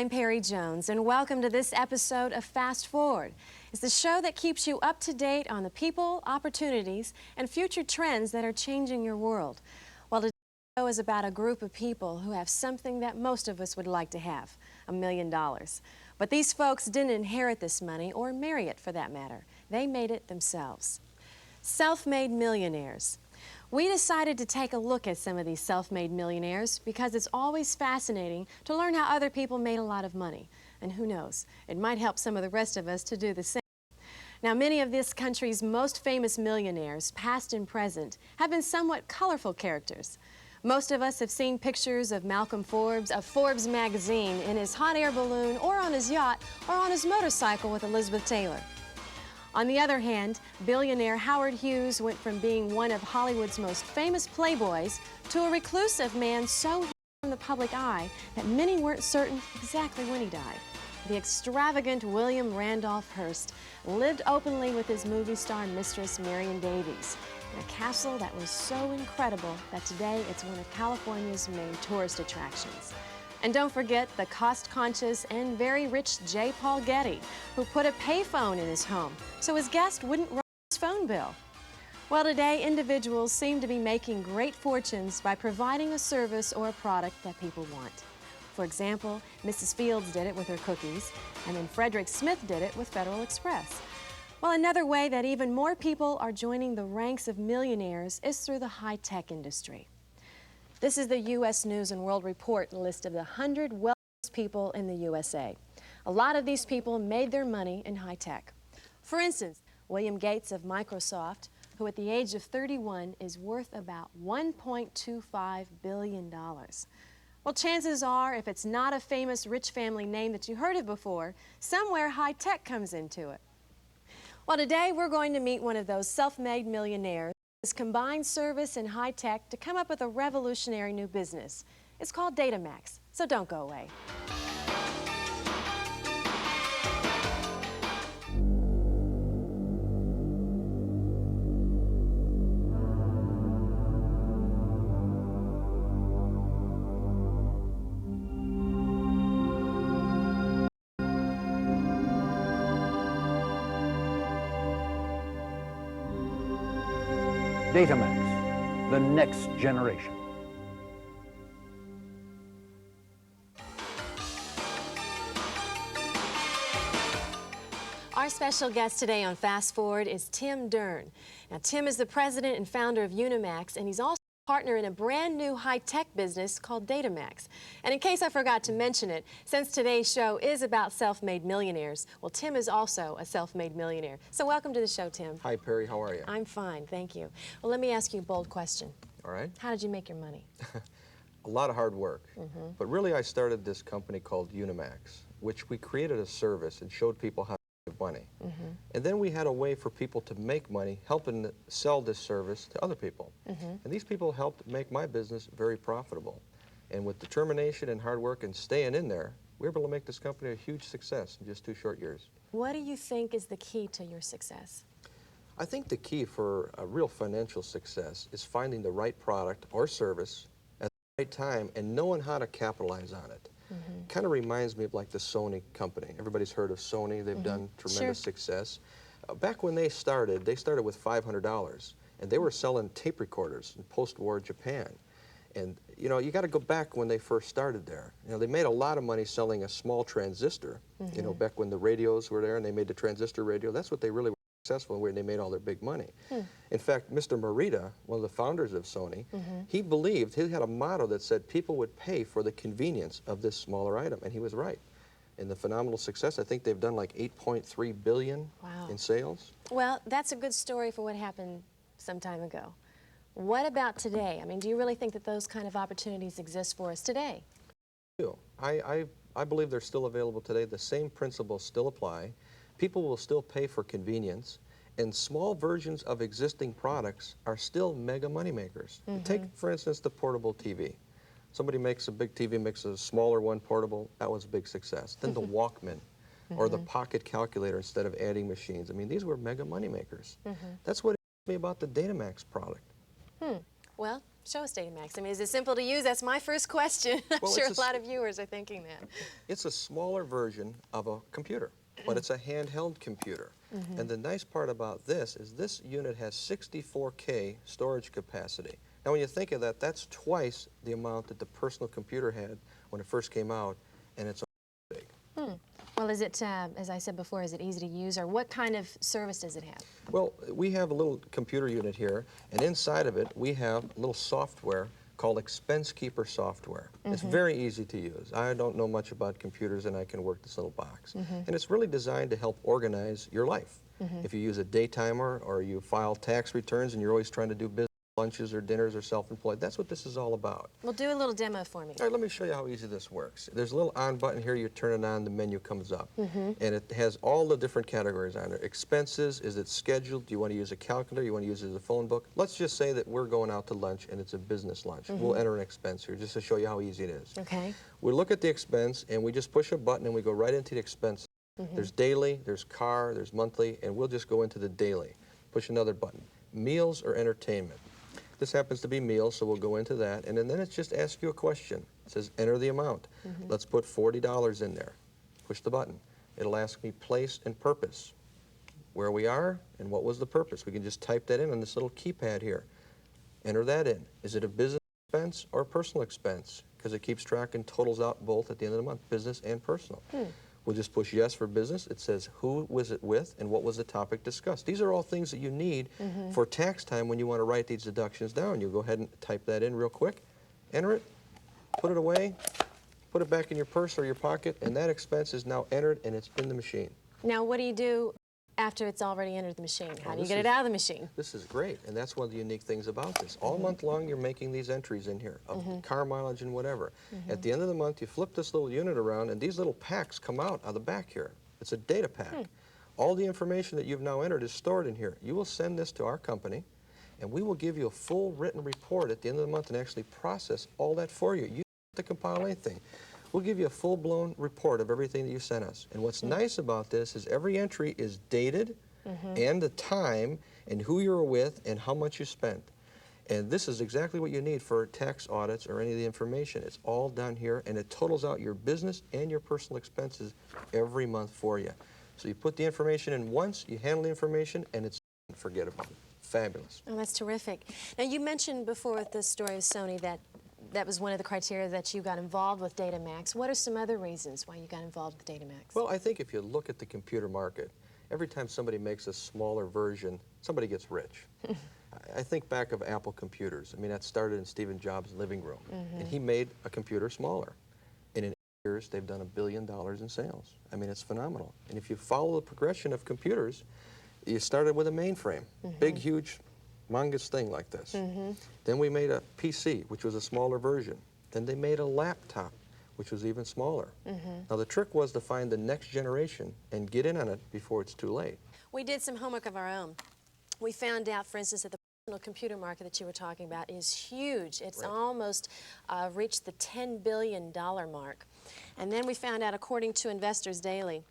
I'm Perry Jones, and welcome to this episode of Fast Forward. It's the show that keeps you up to date on the people, opportunities, and future trends that are changing your world. Well, today's show is about a group of people who have something that most of us would like to have, $1 million. But these folks didn't inherit this money or marry it for that matter. They made it themselves. Self-made millionaires. We decided to take a look at some of these self-made millionaires because it's always fascinating to learn how other people made a lot of money. And who knows, it might help some of the rest of us to do the same. Now, many of this country's most famous millionaires, past and present, have been somewhat colorful characters. Most of us have seen pictures of Malcolm Forbes, of Forbes magazine, in his hot air balloon, or on his yacht, or on his motorcycle with Elizabeth Taylor. On the other hand, billionaire Howard Hughes went from being one of Hollywood's most famous playboys to a reclusive man so hidden from the public eye that many weren't certain exactly when he died. The extravagant William Randolph Hearst lived openly with his movie star mistress Marion Davies in a castle that was so incredible that today it's one of California's main tourist attractions. And don't forget the cost-conscious and very rich J. Paul Getty, who put a payphone in his home so his guest wouldn't run his phone bill. Well, today individuals seem to be making great fortunes by providing a service or a product that people want. For example, Mrs. Fields did it with her cookies, and then Frederick Smith did it with Federal Express. Well, another way that even more people are joining the ranks of millionaires is through the high-tech industry. This is the U.S. News and World Report list of the 100 wealthiest people in the USA. A lot of these people made their money in high tech. For instance, William Gates of Microsoft, who at the age of 31 is worth about $1.25 billion. Well, chances are, if it's not a famous rich family name that you heard of before, somewhere high tech comes into it. Well, today we're going to meet one of those self-made millionaires. This combined service and high tech to come up with a revolutionary new business. It's called Datamaxx, so don't go away. Datamaxx, the next generation. Our special guest today on Fast Forward is Tim Dern. Now, Tim is the president and founder of Datamaxx, and he's also a partner in a brand new high-tech business called Datamaxx. And in case I forgot to mention it, since today's show is about self-made millionaires, well, Tim is also a self-made millionaire. So welcome to the show, Tim. Hi, Perry. How are you? I'm fine, thank you. Well, let me ask you a bold question. All right. How did you make your money? A lot of hard work. But really, I started this company called Datamaxx, which we created a service and showed people how to make money. And then we had a way for people to make money, helping sell this service to other people. And these people helped make my business very profitable. And with determination and hard work and staying in there, we were able to make this company a huge success in just 2 short years. What do you think is the key to your success? I think the key for a real financial success is finding the right product or service at the right time and knowing how to capitalize on it. Kind of reminds me of like the Sony company. Everybody's heard of Sony. They've done tremendous success. Back when they started with $500, and they were selling tape recorders in post-war Japan. And you know, you got to go back when they first started there. You know, they made a lot of money selling a small transistor. You know, back when the radios were there and they made the transistor radio. That's what they really were successful in, where they made all their big money. In fact, Mr. Morita, one of the founders of Sony, he believed, he had a motto that said people would pay for the convenience of this smaller item, and he was right. And the phenomenal success, I think they've done like $8.3 billion in sales. Well, that's a good story for what happened some time ago. What about today? I mean, do you really think that those kind of opportunities exist for us today? I believe they're still available today. The same principles still apply. People will still pay for convenience, and small versions of existing products are still mega money makers. Take, for instance, the portable TV. Somebody makes a big TV, makes a smaller one portable. That was a big success. Then the Walkman, or the pocket calculator instead of adding machines. I mean, these were mega money makers. That's what excites me about the Datamaxx product. Well, Show us Datamaxx. I mean, is it simple to use? That's my first question. I'm Well, sure it's a lot of viewers are thinking that. It's a smaller version of a computer, but it's a handheld computer. And the nice part about this is this unit has 64K storage capacity. Now, when you think of that, that's twice the amount that the personal computer had when it first came out, and it's big. Well, is it, as I said before, is it easy to use, or what kind of service does it have? Well, we have a little computer unit here, and inside of it, we have a little software called Expense Keeper software. It's very easy to use. I don't know much about computers, and I can work this little box. And it's really designed to help organize your life. If you use a day timer, or you file tax returns, and you're always trying to do business, lunches or dinners or self-employed, that's what this is all about. Well, do a little demo for me. All right, let me show you how easy this works. There's a little on button here. You turn it on, the menu comes up. And it has all the different categories on there. Expenses, is it scheduled? Do you want to use a calendar? You want to use it as a phone book? Let's just say that we're going out to lunch and it's a business lunch. We'll enter an expense here just to show you how easy it is. Okay. We look at the expense and we just push a button and we go right into the expense. There's daily, there's car, there's monthly, and we'll just go into the daily. Push another button. Meals or entertainment. This happens to be meals, so we'll go into that, and then it just asks you a question. It says, enter the amount. Let's put $40 in there. Push the button. It'll ask me place and purpose, where we are and what was the purpose. We can just type that in on this little keypad here. Enter that in. Is it a business expense or a personal expense? Because it keeps track and totals out both at the end of the month, business and personal. We'll just push yes for business. It says who was it with and what was the topic discussed. These are all things that you need for tax time when you want to write these deductions down. You'll go ahead and type that in real quick, enter it, put it away, put it back in your purse or your pocket, and that expense is now entered and it's in the machine. Now, what do you do after it's already entered the machine? How do you get it out of the machine? This is great, and that's one of the unique things about this. All month long, you're making these entries in here of car mileage and whatever. At the end of the month, you flip this little unit around, and these little packs come out of the back here. It's a data pack. All the information that you've now entered is stored in here. You will send this to our company, and we will give you a full written report at the end of the month and actually process all that for you. You don't have to compile anything. We'll give you a full-blown report of everything that you sent us. And what's nice about this is every entry is dated and the time and who you were with and how much you spent. And this is exactly what you need for tax audits or any of the information. It's all done here, and it totals out your business and your personal expenses every month for you. So you put the information in once, you handle the information, and it's unforgettable. Fabulous. Oh, that's terrific. Now, you mentioned before with the story of Sony that that was one of the criteria that you got involved with Datamaxx. What are some other reasons why you got involved with Datamaxx? Well, I think if you look at the computer market, every time somebody makes a smaller version, somebody gets rich. I think back of Apple computers. I mean, that started in Steve Jobs' living room, and he made a computer smaller. And in 8 years, they've done $1 billion in sales. I mean, it's phenomenal. And if you follow the progression of computers, you started with a mainframe, big, huge, humongous thing like this. Then we made a PC, which was a smaller version. Then they made a laptop, which was even smaller. Now the trick was to find the next generation and get in on it before it's too late. We did some homework of our own. We found out, for instance, that the personal computer market that you were talking about is huge. It's almost reached the $10 billion mark. And then we found out, according to Investors Daily,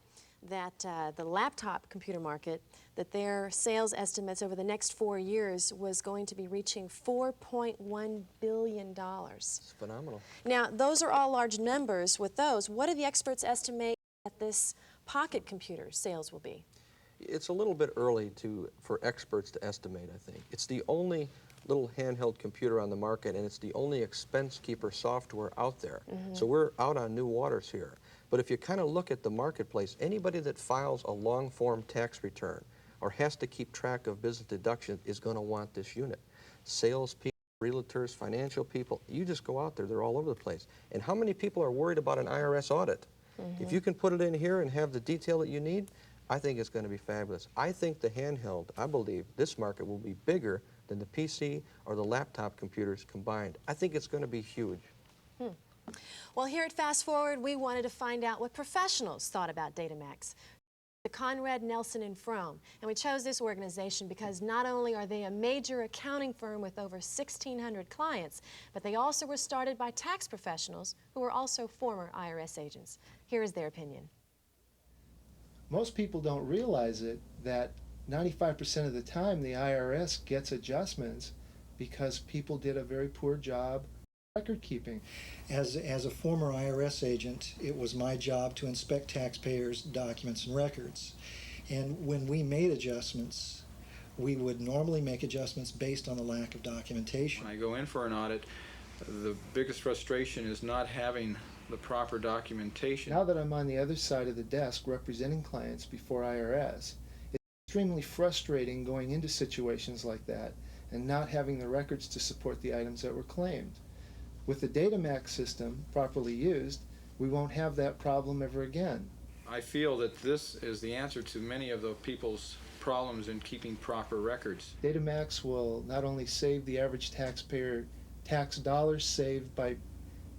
that the laptop computer market, that their sales estimates over the next 4 years was going to be reaching $4.1 billion. It's phenomenal. Now, those are all large numbers. With those, what do the experts estimate that this pocket computer sales will be? It's a little bit early for experts to estimate, I think. It's the only little handheld computer on the market, and it's the only expense keeper software out there. So we're out on new waters here. But if you kind of look at the marketplace, anybody that files a long-form tax return or has to keep track of business deductions is going to want this unit. Salespeople, realtors, financial people, you just go out there, they're all over the place. And how many people are worried about an IRS audit? If you can put it in here and have the detail that you need, I think it's going to be fabulous. I think the handheld, I believe this market will be bigger than the PC or the laptop computers combined. I think it's going to be huge. Well, here at Fast Forward, we wanted to find out what professionals thought about Datamaxx. The Conrad, Nelson and Frome. And we chose this organization because not only are they a major accounting firm with over 1,600 clients, but they also were started by tax professionals who were also former IRS agents. Here is their opinion. Most people don't realize it, that 95% of the time the IRS gets adjustments because people did a very poor job record keeping. As a former IRS agent, it was my job to inspect taxpayers' documents and records. And when we made adjustments, we would normally make adjustments based on the lack of documentation. When I go in for an audit, the biggest frustration is not having the proper documentation. Now that I'm on the other side of the desk representing clients before IRS, it's extremely frustrating going into situations like that and not having the records to support the items that were claimed. With the Datamaxx system properly used, we won't have that problem ever again. I feel that this is the answer to many of the people's problems in keeping proper records. Datamaxx will not only save the average taxpayer tax dollars saved by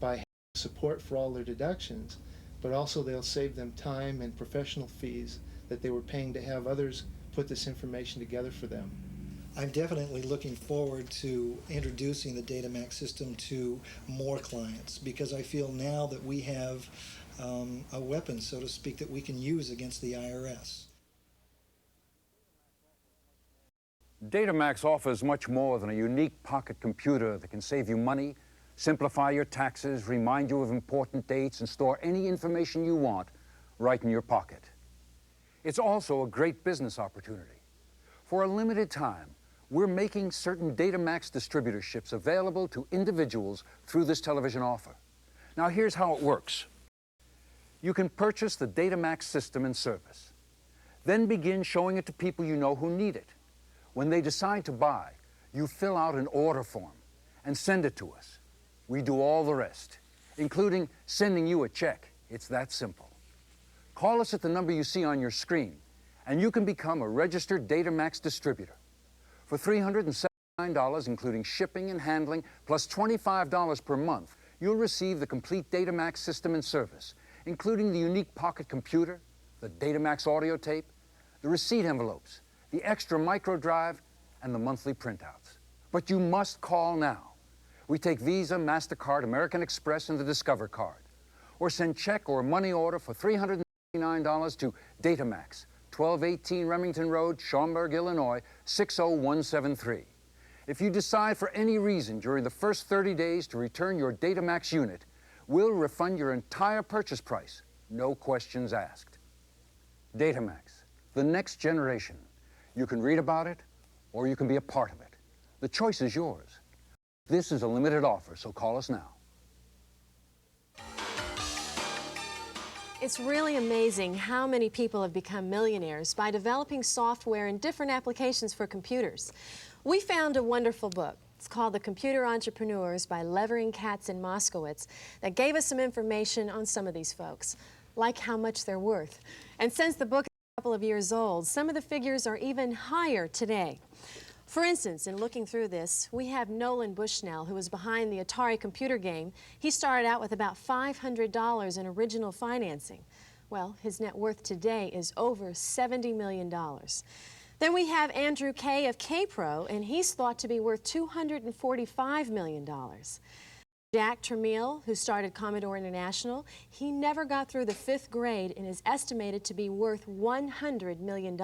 having support for all their deductions, but also they'll save them time and professional fees that they were paying to have others put this information together for them. I'm definitely looking forward to introducing the Datamaxx system to more clients, because I feel now that we have a weapon, so to speak, that we can use against the IRS. Datamaxx offers much more than a unique pocket computer that can save you money, simplify your taxes, remind you of important dates, and store any information you want right in your pocket. It's also a great business opportunity. For a limited time, we're making certain Datamaxx distributorships available to individuals through this television offer. Now, here's how it works. You can purchase the Datamaxx system and service, then begin showing it to people you know who need it. When they decide to buy, you fill out an order form and send it to us. We do all the rest, including sending you a check. It's that simple. Call us at the number you see on your screen, and you can become a registered Datamaxx distributor. For $379, including shipping and handling, plus $25 per month, you'll receive the complete Datamaxx system and service, including the unique pocket computer, the Datamaxx audio tape, the receipt envelopes, the extra micro drive, and the monthly printouts. But you must call now. We take Visa, MasterCard, American Express, and the Discover card. Or send check or money order for $399 to Datamaxx, 1218 Remington Road, Schaumburg, Illinois, 60173. If you decide for any reason during the first 30 days to return your Datamaxx unit, we'll refund your entire purchase price, no questions asked. Datamaxx, the next generation. You can read about it, or you can be a part of it. The choice is yours. This is a limited offer, so call us now. It's really amazing how many people have become millionaires by developing software and different applications for computers. We found a wonderful book. It's called The Computer Entrepreneurs by Levering, Katz, and Moskowitz that gave us some information on some of these folks, like how much they're worth. And since the book is a couple of years old, some of the figures are even higher today. For instance, in looking through this, we have Nolan Bushnell, who was behind the Atari computer game. He started out with about $500 in original financing. Well, his net worth today is over $70 million. Then we have Andrew Kay of K-Pro, and he's thought to be worth $245 million. Jack Tramiel, who started Commodore International, he never got through the 5th grade and is estimated to be worth $100 million.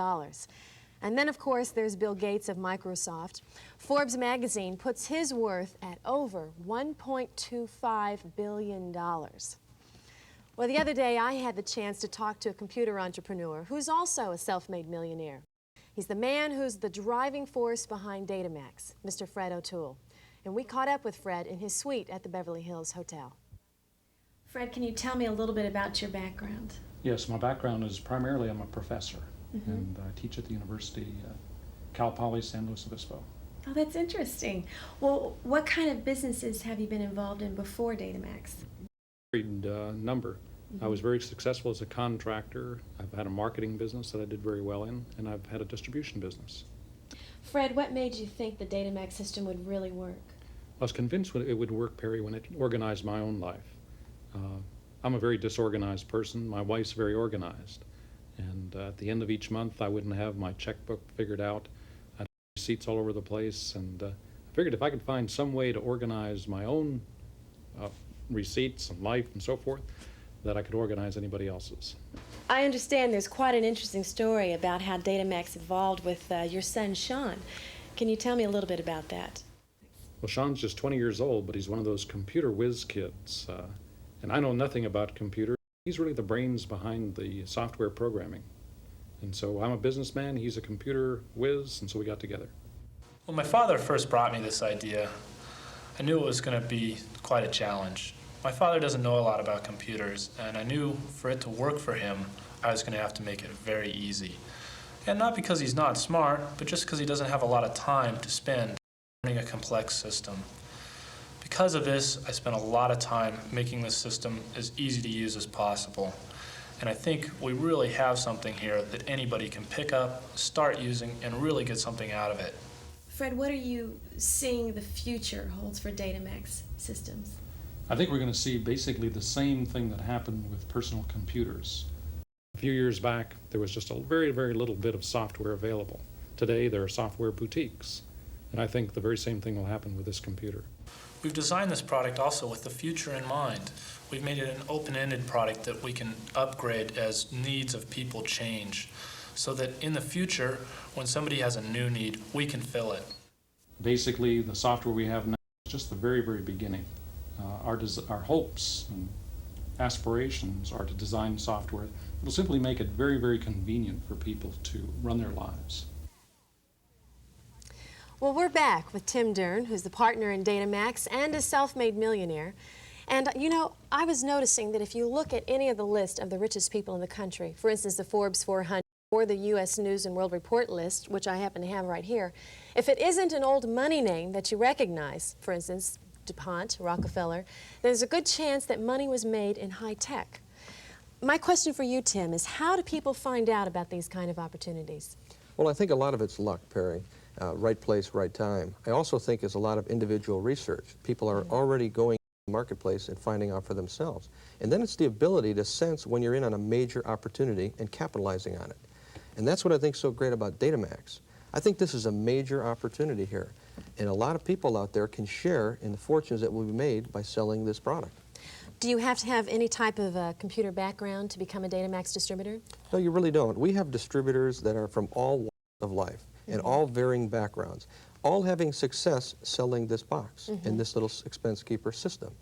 And then, of course, there's Bill Gates of Microsoft. Forbes magazine puts his worth at over $1.25 billion. Well, the other day I had the chance to talk to a computer entrepreneur who's also a self-made millionaire. He's the man who's the driving force behind Datamaxx, Mr. Fred O'Toole. And we caught up with Fred in his suite at the Beverly Hills Hotel. Fred, can you tell me a little bit about your background? Yes, my background is primarily I'm a professor, and I teach at the university, Cal Poly San Luis Obispo. Oh, that's interesting. Well, what kind of businesses have you been involved in before Datamaxx? Number. I was very successful as a contractor. I've had a marketing business that I did very well in, and I've had a distribution business. Fred, what made you think the Datamaxx system would really work? I was convinced it would work, Perry, when it organized my own life. I'm a very disorganized person. My wife's very organized. And at the end of each month, I wouldn't have my checkbook figured out. I'd have receipts all over the place. And I figured if I could find some way to organize my own receipts and life and so forth, that I could organize anybody else's. I understand there's quite an interesting story about how Datamaxx evolved with your son, Sean. Can you tell me a little bit about that? Well, Sean's just 20 years old, but he's one of those computer whiz kids. And I know nothing about computers. He's really the brains behind the software programming. And so I'm a businessman, he's a computer whiz, and so we got together. When my father first brought me this idea, I knew it was going to be quite a challenge. My father doesn't know a lot about computers, and I knew for it to work for him, I was going to have to make it very easy. And not because he's not smart, but just because he doesn't have a lot of time to spend learning a complex system. Because of this, I spent a lot of time making this system as easy to use as possible. And I think we really have something here that anybody can pick up, start using, and really get something out of it. Fred, what are you seeing the future holds for Datamaxx systems? I think we're going to see basically the same thing that happened with personal computers. A few years back, there was just a very, very little bit of software available. Today, there are software boutiques. And I think the very same thing will happen with this computer. We've designed this product also with the future in mind. We've made it an open-ended product that we can upgrade as needs of people change, so that in the future, when somebody has a new need, we can fill it. Basically, the software we have now is just the very, very beginning. Our hopes and aspirations are to design software that will simply make it very, very convenient for people to run their lives. Well, we're back with Tim Dern, who's the partner in Datamaxx and a self-made millionaire. And, you know, I was noticing that if you look at any of the list of the richest people in the country, for instance, the Forbes 400 or the U.S. News and World Report list, which I happen to have right here, if it isn't an old money name that you recognize, for instance, DuPont, Rockefeller, there's a good chance that money was made in high tech. My question for you, Tim, is how do people find out about these kind of opportunities? Well, I think a lot of it's luck, Perry. Right place, right time. I also think it's a lot of individual research. People are already going to the marketplace and finding out for themselves. And then it's the ability to sense when you're in on a major opportunity and capitalizing on it. And that's what I think is so great about Datamaxx. I think this is a major opportunity here. And a lot of people out there can share in the fortunes that will be made by selling this product. Do you have to have any type of computer background to become a Datamaxx distributor? No, you really don't. We have distributors that are from all walks of life and all varying backgrounds, all having success selling this box and this little expense keeper system.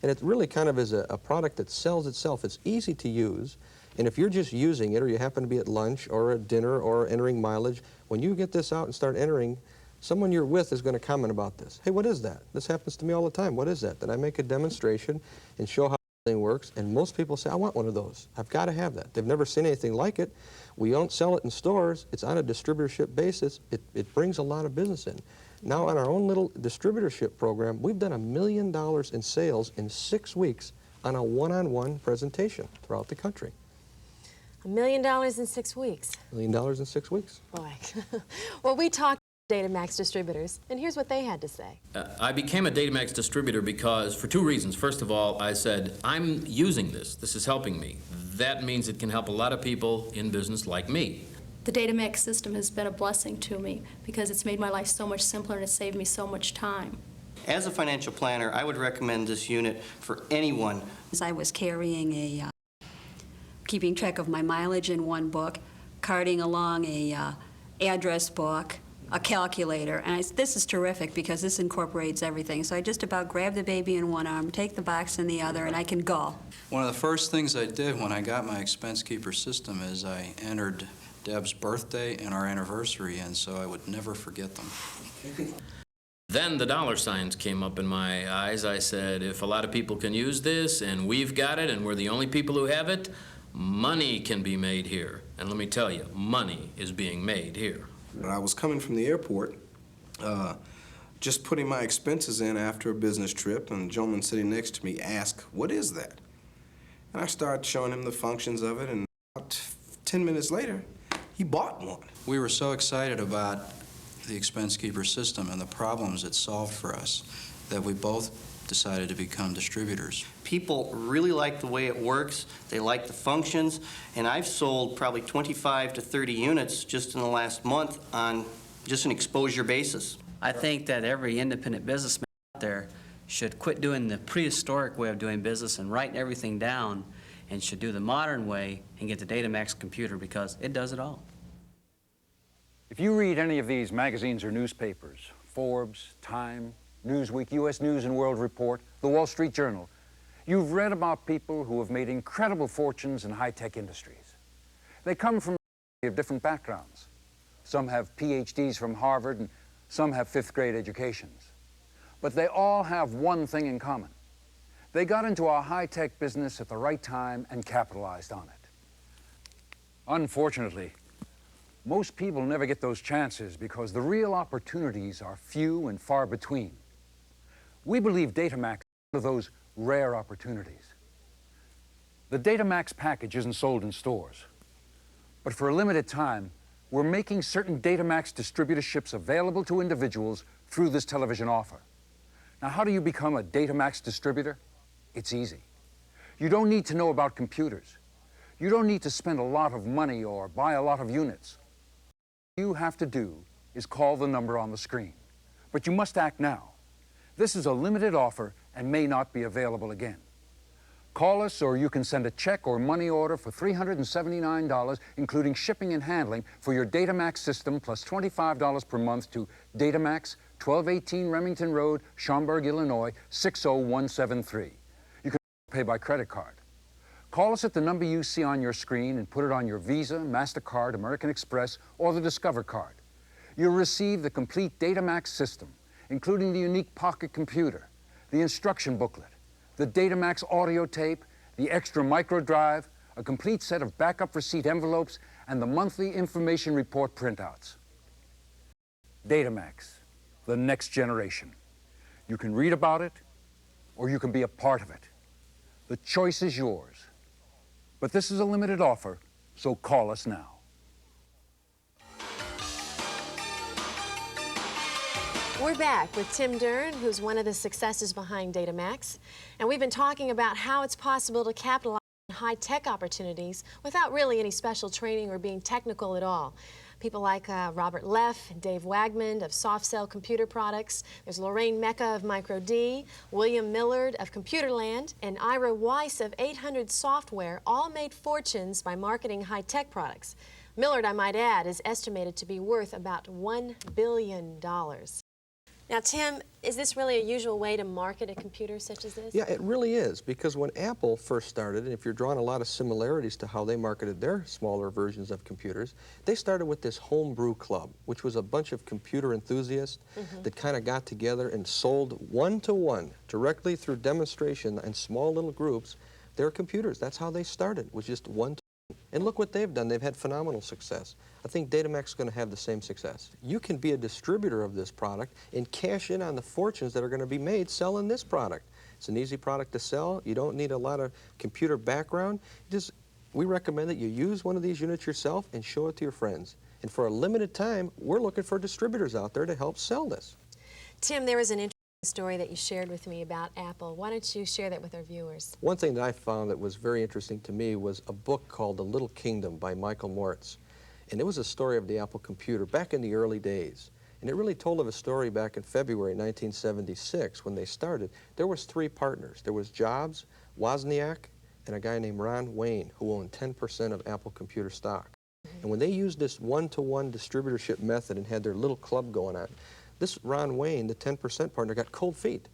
And it really kind of is a product that sells itself. It's easy to use, and if you're just using it or you happen to be at lunch or at dinner or entering mileage, when you get this out and start entering, someone you're with is going to comment about this. Hey, what is that? This happens to me all the time. What is that? Then I make a demonstration and show how the thing works, and most people say, I want one of those. I've got to have that. They've never seen anything like it. We don't sell it in stores. It's on a distributorship basis. It brings a lot of business in. Now on our own little distributorship program, we've done $1 million in sales in 6 weeks on a one-on-one presentation throughout the country. $1 million in 6 weeks. $1 million in 6 weeks. Boy. Well, we talked to Datamaxx distributors, and here's what they had to say. I became a Datamaxx distributor because, for two reasons. First of all, I said, I'm using this. This is helping me. That means it can help a lot of people in business like me. The Datamaxx system has been a blessing to me because it's made my life so much simpler and it's saved me so much time. As a financial planner, I would recommend this unit for anyone. I was carrying keeping track of my mileage in one book, carting along a address book, a calculator, and this is terrific because this incorporates everything. So I just about grab the baby in one arm, take the box in the other, and I can go. One of the first things I did when I got my expense keeper system is I entered Deb's birthday and our anniversary in so I would never forget them. Then the dollar signs came up in my eyes. I said, if a lot of people can use this and we've got it and we're the only people who have it, money can be made here. And let me tell you, money is being made here. I was coming from the airport, just putting my expenses in after a business trip, and a gentleman sitting next to me asked, what is that? And I started showing him the functions of it, and about 10 minutes later, he bought one. We were so excited about the expense keeper system and the problems it solved for us that we both decided to become distributors. People really like the way it works. They like the functions. And I've sold probably 25 to 30 units just in the last month on just an exposure basis. I think that every independent businessman out there should quit doing the prehistoric way of doing business and writing everything down and should do the modern way and get the Datamaxx computer because it does it all. If you read any of these magazines or newspapers, Forbes, Time, Newsweek, U.S. News and World Report, The Wall Street Journal, you've read about people who have made incredible fortunes in high-tech industries. They come from a variety of different backgrounds. Some have PhDs from Harvard, and some have fifth-grade educations. But they all have one thing in common. They got into our high-tech business at the right time and capitalized on it. Unfortunately, most people never get those chances because the real opportunities are few and far between. We believe Datamaxx is one of those rare opportunities. The Datamaxx package isn't sold in stores, but for a limited time, we're making certain Datamaxx distributorships available to individuals through this television offer. Now, how do you become a Datamaxx distributor? It's easy. You don't need to know about computers. You don't need to spend a lot of money or buy a lot of units. All you have to do is call the number on the screen. But you must act now. This is a limited offer and may not be available again. Call us, or you can send a check or money order for $379, including shipping and handling, for your Datamaxx system, plus $25 per month to Datamaxx, 1218 Remington Road, Schaumburg, Illinois, 60173. You can pay by credit card. Call us at the number you see on your screen and put it on your Visa, MasterCard, American Express, or the Discover card. You'll receive the complete Datamaxx system, including the unique pocket computer, the instruction booklet, the Datamaxx audio tape, the extra micro drive, a complete set of backup receipt envelopes, and the monthly information report printouts. Datamaxx, the next generation. You can read about it, or you can be a part of it. The choice is yours. But this is a limited offer, so call us now. We're back with Tim Dern, who's one of the successes behind Datamaxx, and we've been talking about how it's possible to capitalize on high-tech opportunities without really any special training or being technical at all. People like Robert Leff and Dave Wagman of Soft Cell Computer Products. There's Lorraine Mecca of Micro D, William Millard of Computerland, and Ira Weiss of 800 Software, all made fortunes by marketing high-tech products. Millard, I might add, is estimated to be worth about $1 billion. Now, Tim, is this really a usual way to market a computer such as this? Yeah, it really is, because when Apple first started, and if you're drawing a lot of similarities to how they marketed their smaller versions of computers, they started with this homebrew club, which was a bunch of computer enthusiasts that kind of got together and sold one-to-one, directly through demonstration in small little groups, their computers. That's how they started, was just one-to-one. And look what they've done. They've had phenomenal success. I think Datamaxx is going to have the same success. You can be a distributor of this product and cash in on the fortunes that are going to be made selling this product. It's an easy product to sell. You don't need a lot of computer background. We recommend that you use one of these units yourself and show it to your friends. And for a limited time, we're looking for distributors out there to help sell this. Tim, there was an interesting story that you shared with me about Apple. Why don't you share that with our viewers? One thing that I found that was very interesting to me was a book called The Little Kingdom by Michael Moritz. And it was a story of the Apple computer back in the early days. And it really told of a story back in February 1976 when they started. There was 3 partners. There was Jobs, Wozniak, and a guy named Ron Wayne, who owned 10% of Apple computer stock. And when they used this one-to-one distributorship method and had their little club going on, this Ron Wayne, the 10% partner, got cold feet,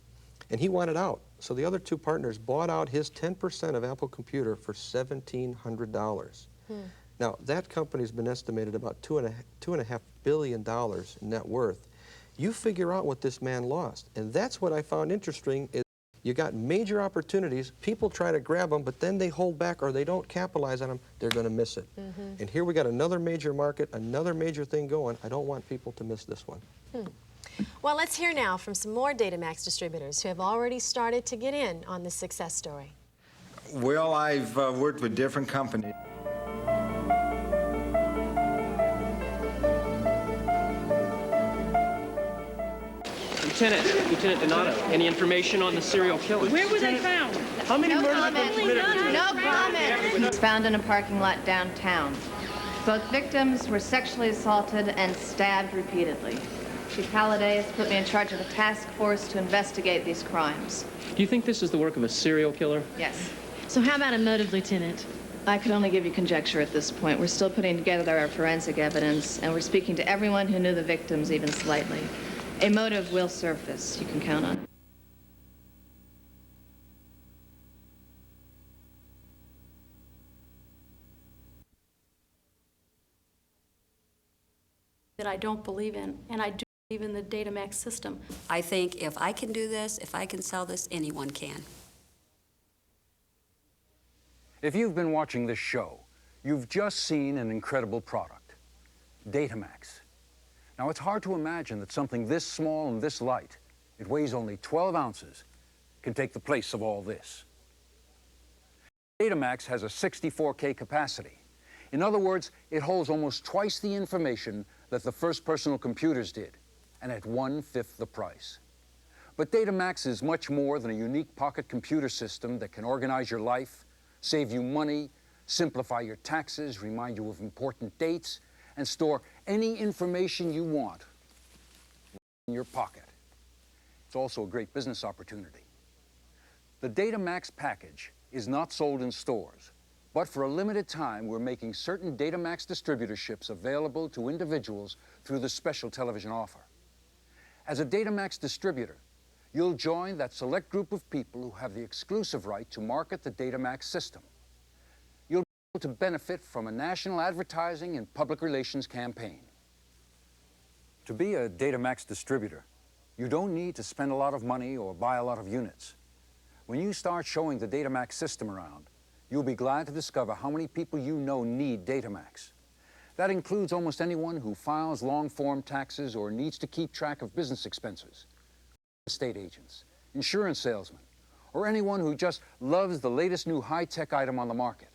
and he wanted out. So the other 2 partners bought out his 10% of Apple Computer for $1,700. Now, that company's been estimated about $2.5 billion in net worth. You figure out what this man lost, and that's what I found interesting is you got major opportunities, people try to grab them, but then they hold back or they don't capitalize on them, they're going to miss it. And here we got another major market, another major thing going. I don't want people to miss this one. Well, let's hear now from some more Datamaxx distributors who have already started to get in on this success story. Well, I've worked with different companies. Lieutenant Donato, any information on the serial killer? Where were they found? How many murders comment. were committed? No comment. He was found in a parking lot downtown. Both victims were sexually assaulted and stabbed repeatedly. Chief Halliday has put me in charge of a task force to investigate these crimes. Do you think this is the work of a serial killer? Yes. So how about a motive, Lieutenant? I could only give you conjecture at this point. We're still putting together our forensic evidence, and we're speaking to everyone who knew the victims even slightly. A motive will surface. You can count on it. That I don't believe in, and I do believe in the Datamaxx system. I think if I can do this, if I can sell this, anyone can. If you've been watching this show, you've just seen an incredible product, Datamaxx. Now, it's hard to imagine that something this small and this light, it weighs only 12 ounces, can take the place of all this. Datamaxx has a 64K capacity. In other words, it holds almost twice the information that the first personal computers did, and at 1/5 the price. But Datamaxx is much more than a unique pocket computer system that can organize your life, save you money, simplify your taxes, remind you of important dates, and store any information you want in your pocket. It's also a great business opportunity. The Datamaxx package is not sold in stores, but for a limited time, we're making certain Datamaxx distributorships available to individuals through the special television offer. As a Datamaxx distributor, you'll join that select group of people who have the exclusive right to market the Datamaxx system. You'll be able to benefit from a national advertising and public relations campaign. To be a Datamaxx distributor, you don't need to spend a lot of money or buy a lot of units. When you start showing the Datamaxx system around, you'll be glad to discover how many people you know need Datamaxx. That includes almost anyone who files long-form taxes or needs to keep track of business expenses, estate agents, insurance salesmen, or anyone who just loves the latest new high-tech item on the market.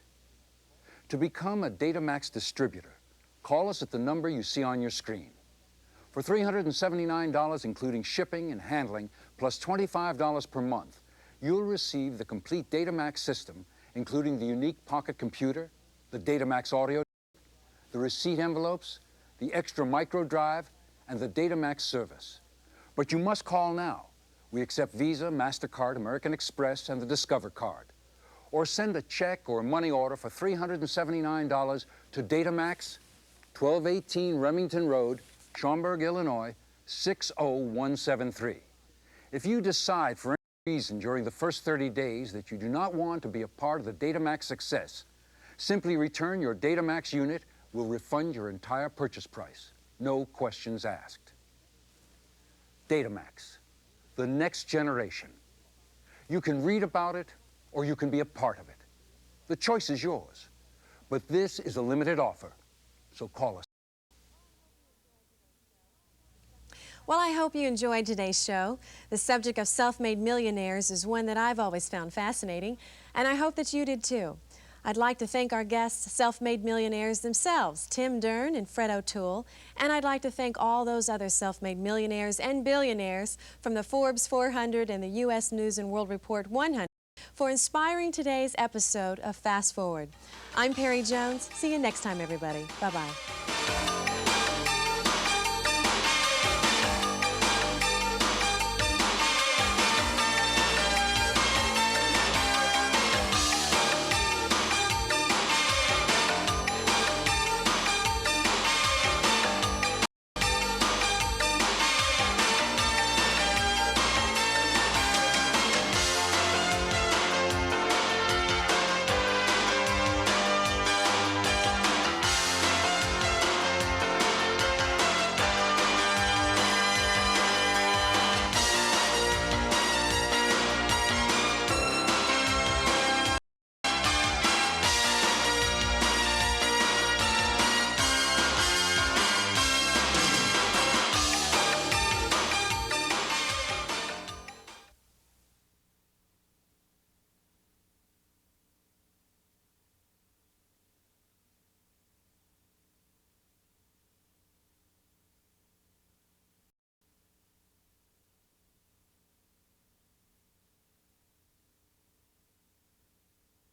To become a Datamaxx distributor, call us at the number you see on your screen. For $379, including shipping and handling, plus $25 per month, you'll receive the complete Datamaxx system, including the unique pocket computer, the Datamaxx audio, the receipt envelopes, the extra micro drive, and the Datamaxx service. But you must call now. We accept Visa, MasterCard, American Express, and the Discover card. Or send a check or a money order for $379 to Datamaxx, 1218 Remington Road, Schaumburg, Illinois, 60173. If you decide for any reason during the first 30 days that you do not want to be a part of the Datamaxx success, simply return your Datamaxx unit. We'll refund your entire purchase price. No questions asked. Datamaxx, the next generation. You can read about it, or you can be a part of it. The choice is yours. But this is a limited offer, so call us. Well, I hope you enjoyed today's show. The subject of self-made millionaires is one that I've always found fascinating, and I hope that you did too. I'd like to thank our guests, self-made millionaires themselves, Tim Dern and Fred O'Toole, and I'd like to thank all those other self-made millionaires and billionaires from the Forbes 400 and the U.S. News and World Report 100 for inspiring today's episode of Fast Forward. I'm Perry Jones. See you next time, everybody. Bye-bye.